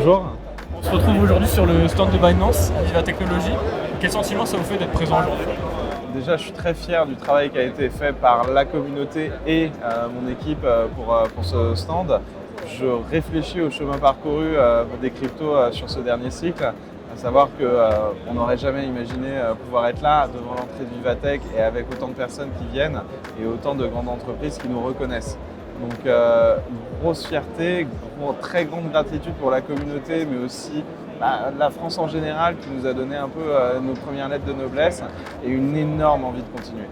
Bonjour. On se retrouve aujourd'hui sur le stand de Binance, Viva Technology. Quel sentiment ça vous fait d'être présent aujourd'hui? Déjà, je suis très fier du travail qui a été fait par la communauté et mon équipe pour ce stand. Je réfléchis au chemin parcouru des cryptos sur ce dernier cycle, à savoir qu'on n'aurait jamais imaginé pouvoir être là devant l'entrée de Vivatech et avec autant de personnes qui viennent et autant de grandes entreprises qui nous reconnaissent. Donc, grosse fierté, très grande gratitude pour la communauté, mais aussi la France en général qui nous a donné un peu nos premières lettres de noblesse et une énorme envie de continuer.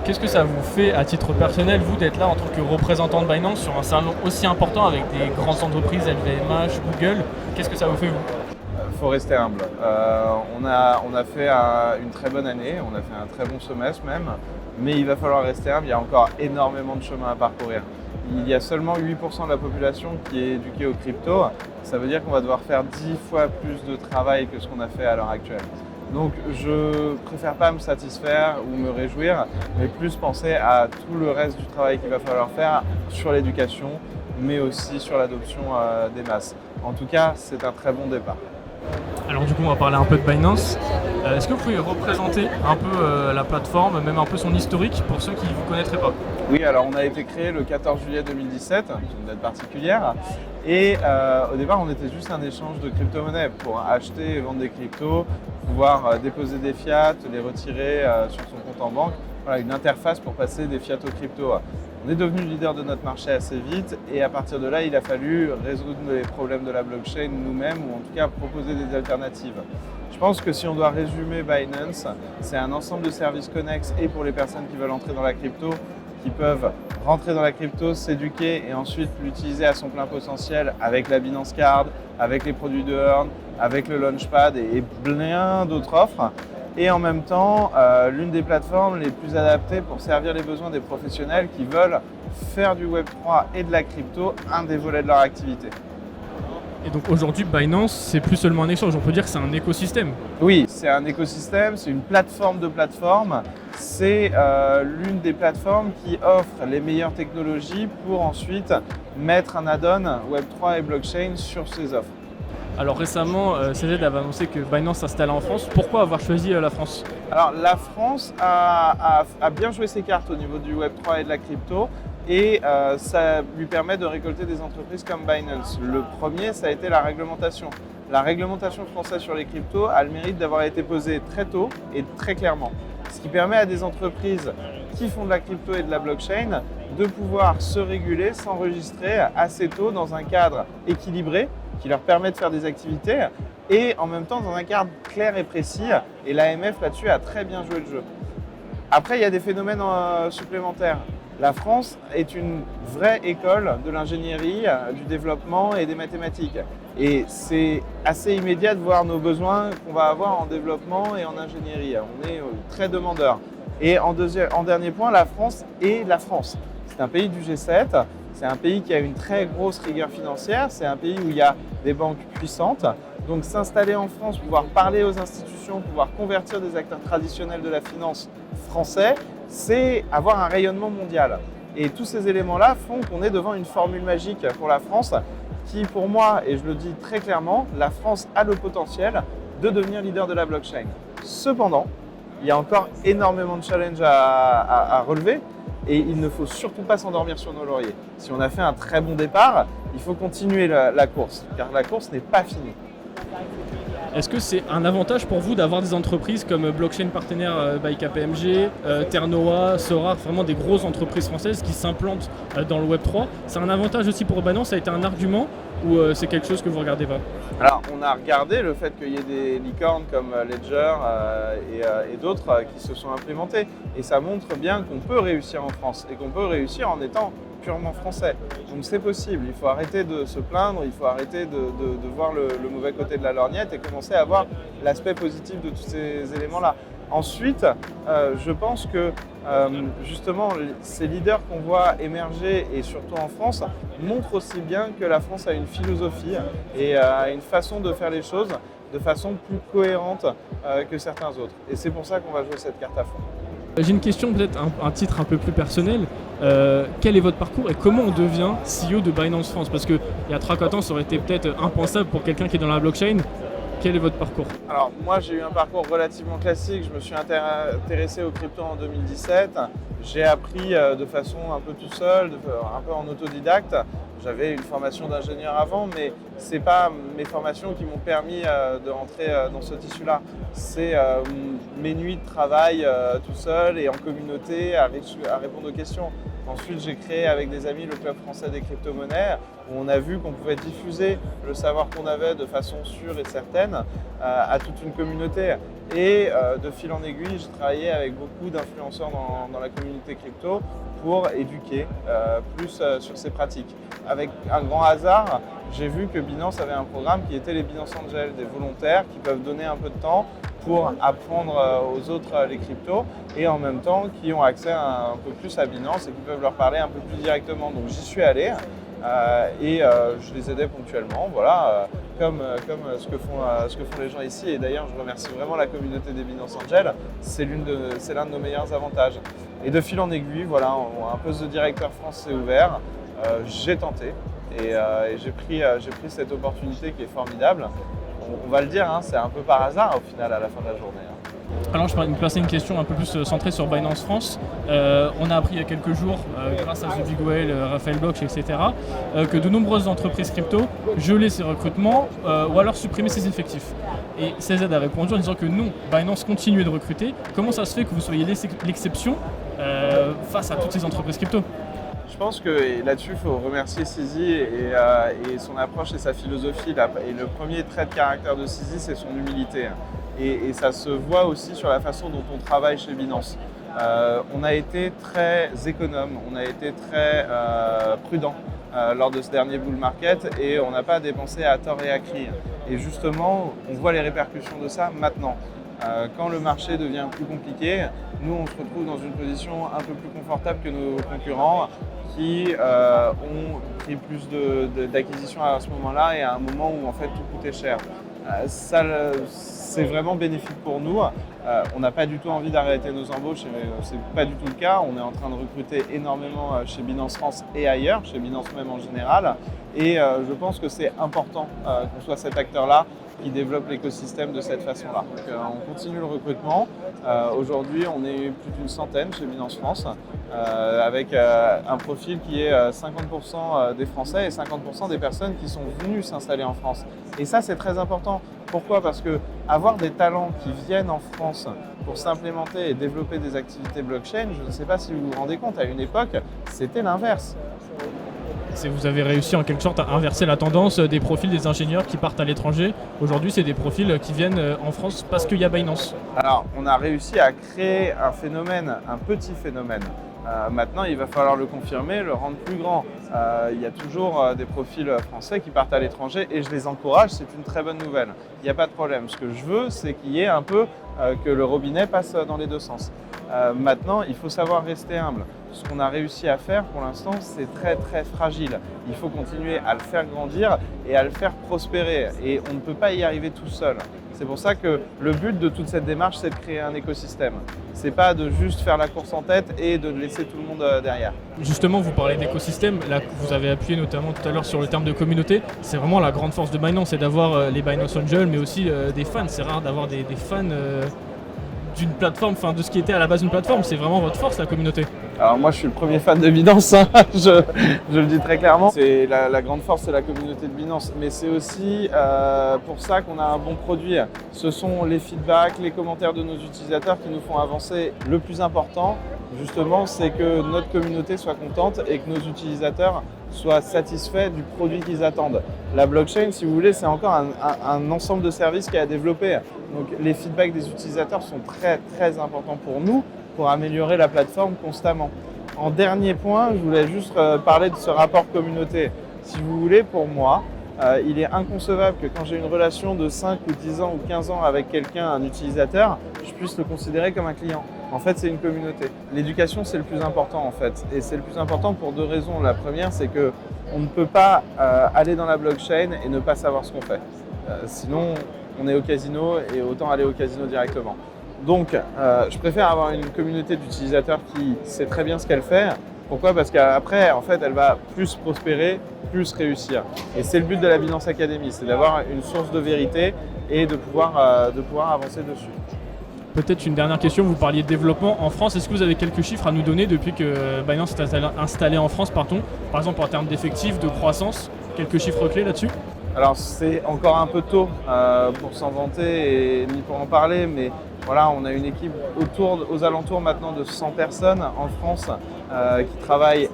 Qu'est-ce que ça vous fait à titre personnel, vous, d'être là en tant que représentant de Binance sur un salon aussi important avec des grandes entreprises, LVMH, Google? Qu'est-ce que ça vous fait, vous? Faut rester humble. On a fait une très bonne année, on a fait un très bon semestre même, mais il va falloir rester humble, il y a encore énormément de chemin à parcourir. Il y a seulement 8% de la population qui est éduquée aux cryptos, ça veut dire qu'on va devoir faire 10 fois plus de travail que ce qu'on a fait à l'heure actuelle. Donc je préfère pas me satisfaire ou me réjouir, mais plus penser à tout le reste du travail qu'il va falloir faire sur l'éducation, mais aussi sur l'adoption des masses. En tout cas, c'est un très bon départ. Alors du coup, on va parler un peu de Binance. Est-ce que vous pouvez représenter un peu la plateforme, même un peu son historique pour ceux qui ne vous connaîtraient pas? Oui, alors on a été créé le 14 juillet 2017, c'est une date particulière. Et au départ, on était juste un échange de crypto-monnaies pour acheter et vendre des cryptos, pouvoir déposer des fiat, les retirer sur son compte en banque. Voilà, une interface pour passer des fiat aux cryptos. On est devenu leader de notre marché assez vite et à partir de là, il a fallu résoudre les problèmes de la blockchain nous-mêmes ou en tout cas proposer des alternatives. Je pense que si on doit résumer Binance, c'est un ensemble de services connexes et pour les personnes qui veulent entrer dans la crypto, qui peuvent rentrer dans la crypto, s'éduquer et ensuite l'utiliser à son plein potentiel avec la Binance Card, avec les produits de Earn, avec le Launchpad et plein d'autres offres. Et en même temps, l'une des plateformes les plus adaptées pour servir les besoins des professionnels qui veulent faire du Web3 et de la crypto un des volets de leur activité. Et donc aujourd'hui, Binance, c'est plus seulement un échange, on peut dire que c'est un écosystème. Oui, c'est un écosystème, c'est une plateforme de plateformes. C'est l'une des plateformes qui offre les meilleures technologies pour ensuite mettre un add-on Web3 et blockchain sur ses offres. Alors récemment, CZ avait annoncé que Binance s'installait en France. Pourquoi avoir choisi la France? Alors la France a bien joué ses cartes au niveau du Web3 et de la crypto et ça lui permet de récolter des entreprises comme Binance. Le premier, ça a été la réglementation. La réglementation française sur les cryptos a le mérite d'avoir été posée très tôt et très clairement. Ce qui permet à des entreprises qui font de la crypto et de la blockchain de pouvoir se réguler, s'enregistrer assez tôt dans un cadre équilibré qui leur permet de faire des activités et en même temps dans un cadre clair et précis. Et l'AMF là-dessus a très bien joué le jeu. Après, il y a des phénomènes supplémentaires. La France est une vraie école de l'ingénierie, du développement et des mathématiques. Et c'est assez immédiat de voir nos besoins qu'on va avoir en développement et en ingénierie. On est très demandeurs. Et en dernier point, la France est la France. C'est un pays du G7, c'est un pays qui a une très grosse rigueur financière, c'est un pays où il y a des banques puissantes. Donc s'installer en France, pouvoir parler aux institutions, pouvoir convertir des acteurs traditionnels de la finance français, c'est avoir un rayonnement mondial. Et tous ces éléments-là font qu'on est devant une formule magique pour la France qui, pour moi, et je le dis très clairement, la France a le potentiel de devenir leader de la blockchain. Cependant, il y a encore énormément de challenges à relever et il ne faut surtout pas s'endormir sur nos lauriers. Si on a fait un très bon départ, il faut continuer la course, car la course n'est pas finie. Est-ce que c'est un avantage pour vous d'avoir des entreprises comme Blockchain Partenaire by KPMG, Ternoa, Sora, vraiment des grosses entreprises françaises qui s'implantent dans le Web3? C'est un avantage aussi pour Binance, ça a été un argument ou c'est quelque chose que vous ne regardez pas? Alors, on a regardé le fait qu'il y ait des licornes comme Ledger et d'autres qui se sont implémentées. Et ça montre bien qu'on peut réussir en France et qu'on peut réussir en étant purement français. Donc c'est possible, il faut arrêter de se plaindre, il faut arrêter de voir le mauvais côté de la lorgnette et commencer à voir l'aspect positif de tous ces éléments-là. Ensuite, je pense que justement ces leaders qu'on voit émerger et surtout en France montrent aussi bien que la France a une philosophie et une façon de faire les choses de façon plus cohérente que certains autres. Et c'est pour ça qu'on va jouer cette carte à fond. J'ai une question, peut-être un titre un peu plus personnel. Quel est votre parcours et comment on devient CEO de Binance France? Parce qu'il y a 3-4 ans, ça aurait été peut-être impensable pour quelqu'un qui est dans la blockchain. Quel est votre parcours? Alors moi j'ai eu un parcours relativement classique, je me suis intéressé aux cryptos en 2017, j'ai appris de façon un peu tout seul, un peu en autodidacte. J'avais une formation d'ingénieur avant, mais ce n'est pas mes formations qui m'ont permis de rentrer dans ce tissu-là. C'est mes nuits de travail tout seul et en communauté à répondre aux questions. Ensuite, j'ai créé avec des amis le Club français des crypto-monnaies où on a vu qu'on pouvait diffuser le savoir qu'on avait de façon sûre et certaine à toute une communauté. Et de fil en aiguille, j'ai travaillé avec beaucoup d'influenceurs dans la communauté crypto pour éduquer plus sur ces pratiques. Avec un grand hasard, j'ai vu que Binance avait un programme qui était les Binance Angels, des volontaires qui peuvent donner un peu de temps pour apprendre aux autres les cryptos et en même temps qui ont accès un peu plus à Binance et qui peuvent leur parler un peu plus directement. Donc j'y suis allé et je les aidais ponctuellement, voilà, comme ce que font les gens ici. Et d'ailleurs, je remercie vraiment la communauté des Binance Angels, c'est l'un de nos meilleurs avantages. Et de fil en aiguille, voilà, un poste de directeur France s'est ouvert, j'ai tenté et j'ai pris cette opportunité qui est formidable. On va le dire, hein, c'est un peu par hasard au final à la fin de la journée. Alors je vais me placer une question un peu plus centrée sur Binance France. On a appris il y a quelques jours, grâce à The Big Whale, Raphaël Bloch, etc., que de nombreuses entreprises crypto gelaient ses recrutements ou alors supprimaient ses effectifs. Et CZ a répondu en disant que non, Binance continuait de recruter. Comment ça se fait que vous soyez l'exception face à toutes ces entreprises crypto? Je pense que là-dessus, il faut remercier Sizi et son approche et sa philosophie. Et le premier trait de caractère de Sizi, c'est son humilité. Et ça se voit aussi sur la façon dont on travaille chez Binance. On a été très économe, on a été très prudent lors de ce dernier bull market et on n'a pas dépensé à tort et à crier. Et justement, on voit les répercussions de ça maintenant. Quand le marché devient plus compliqué, nous on se retrouve dans une position un peu plus confortable que nos concurrents qui ont pris plus d'acquisitions à ce moment-là et à un moment où en fait tout coûtait cher. Ça, c'est vraiment bénéfique pour nous. On n'a pas du tout envie d'arrêter nos embauches, c'est pas du tout le cas. On est en train de recruter énormément chez Binance France et ailleurs, chez Binance même en général. Et je pense que c'est important qu'on soit cet acteur-là qui développe l'écosystème de cette façon-là. Donc, on continue le recrutement. Aujourd'hui, on est plus d'une centaine chez Binance France, avec un profil qui est 50% des Français et 50% des personnes qui sont venues s'installer en France. Et ça, c'est très important. Pourquoi? Parce que avoir des talents qui viennent en France pour s'implémenter et développer des activités blockchain, je ne sais pas si vous vous rendez compte, à une époque, c'était l'inverse. Vous avez réussi en quelque sorte à inverser la tendance des profils des ingénieurs qui partent à l'étranger. Aujourd'hui, c'est des profils qui viennent en France parce qu'il y a Binance. Alors, on a réussi à créer un phénomène, un petit phénomène. Maintenant, il va falloir le confirmer, le rendre plus grand. Il y a toujours des profils français qui partent à l'étranger et je les encourage, c'est une très bonne nouvelle. Il n'y a pas de problème. Ce que je veux, c'est qu'il y ait un peu que le robinet passe dans les deux sens. Maintenant, il faut savoir rester humble. Ce qu'on a réussi à faire pour l'instant, c'est très très fragile. Il faut continuer à le faire grandir et à le faire prospérer. Et on ne peut pas y arriver tout seul. C'est pour ça que le but de toute cette démarche, c'est de créer un écosystème. C'est pas de juste faire la course en tête et de laisser tout le monde derrière. Justement, vous parlez d'écosystème. Là, vous avez appuyé notamment tout à l'heure sur le terme de communauté. C'est vraiment la grande force de Binance, c'est d'avoir les Binance Angels, mais aussi des fans. C'est rare d'avoir des fans d'une plateforme, enfin de ce qui était à la base d'une plateforme. C'est vraiment votre force, la communauté. Alors moi je suis le premier fan de Binance, hein. je le dis très clairement. C'est la grande force, c'est la communauté de Binance, mais c'est aussi pour ça qu'on a un bon produit. Ce sont les feedbacks, les commentaires de nos utilisateurs qui nous font avancer. Le plus important, justement, c'est que notre communauté soit contente et que nos utilisateurs soient satisfaits du produit qu'ils attendent. La blockchain, si vous voulez, c'est encore un ensemble de services qui est à développer. Donc les feedbacks des utilisateurs sont très très importants pour nous, pour améliorer la plateforme constamment. En dernier point, je voulais juste parler de ce rapport communauté. Si vous voulez, pour moi, il est inconcevable que quand j'ai une relation de 5 ou 10 ans ou 15 ans avec quelqu'un, un utilisateur, je puisse le considérer comme un client. En fait, c'est une communauté. L'éducation, c'est le plus important en fait. Et c'est le plus important pour deux raisons. La première, c'est qu'on ne peut pas aller dans la blockchain et ne pas savoir ce qu'on fait. Sinon, on est au casino et autant aller au casino directement. Donc, je préfère avoir une communauté d'utilisateurs qui sait très bien ce qu'elle fait. Pourquoi? Parce qu'après, en fait, elle va plus prospérer, plus réussir. Et c'est le but de la Binance Academy, c'est d'avoir une source de vérité et de pouvoir avancer dessus. Peut-être une dernière question, vous parliez de développement en France. Est-ce que vous avez quelques chiffres à nous donner depuis que Binance est installé en France, par exemple en termes d'effectifs, de croissance? Quelques chiffres clés là-dessus? Alors c'est encore un peu tôt pour s'en vanter et ni pour en parler, mais voilà, on a une équipe aux alentours maintenant de 100 personnes en France qui travaillent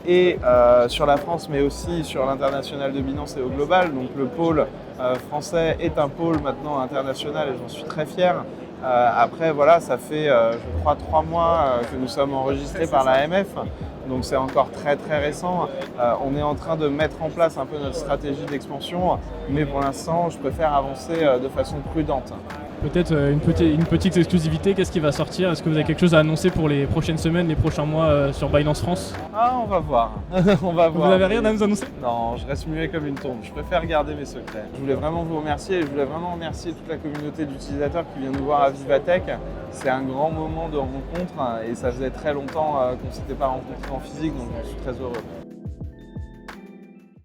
sur la France mais aussi sur l'international de Binance et au global. Donc le pôle français est un pôle maintenant international et j'en suis très fier. Après voilà, ça fait je crois 3 mois que nous sommes enregistrés par l'AMF. Donc c'est encore très très récent. On est en train de mettre en place un peu notre stratégie d'expansion, mais pour l'instant, je préfère avancer de façon prudente. Peut-être une petite exclusivité, qu'est-ce qui va sortir? Est-ce que vous avez quelque chose à annoncer pour les prochaines semaines, les prochains mois sur Binance France? Ah, on va voir. On va voir. Vous n'avez rien à nous annoncer? Non, je reste muet comme une tombe. Je préfère garder mes secrets. Je voulais vraiment vous remercier et je voulais vraiment remercier toute la communauté d'utilisateurs qui vient nous voir à Vivatech. C'est un grand moment de rencontre et ça faisait très longtemps qu'on ne s'était pas rencontrés en physique, donc je suis très heureux.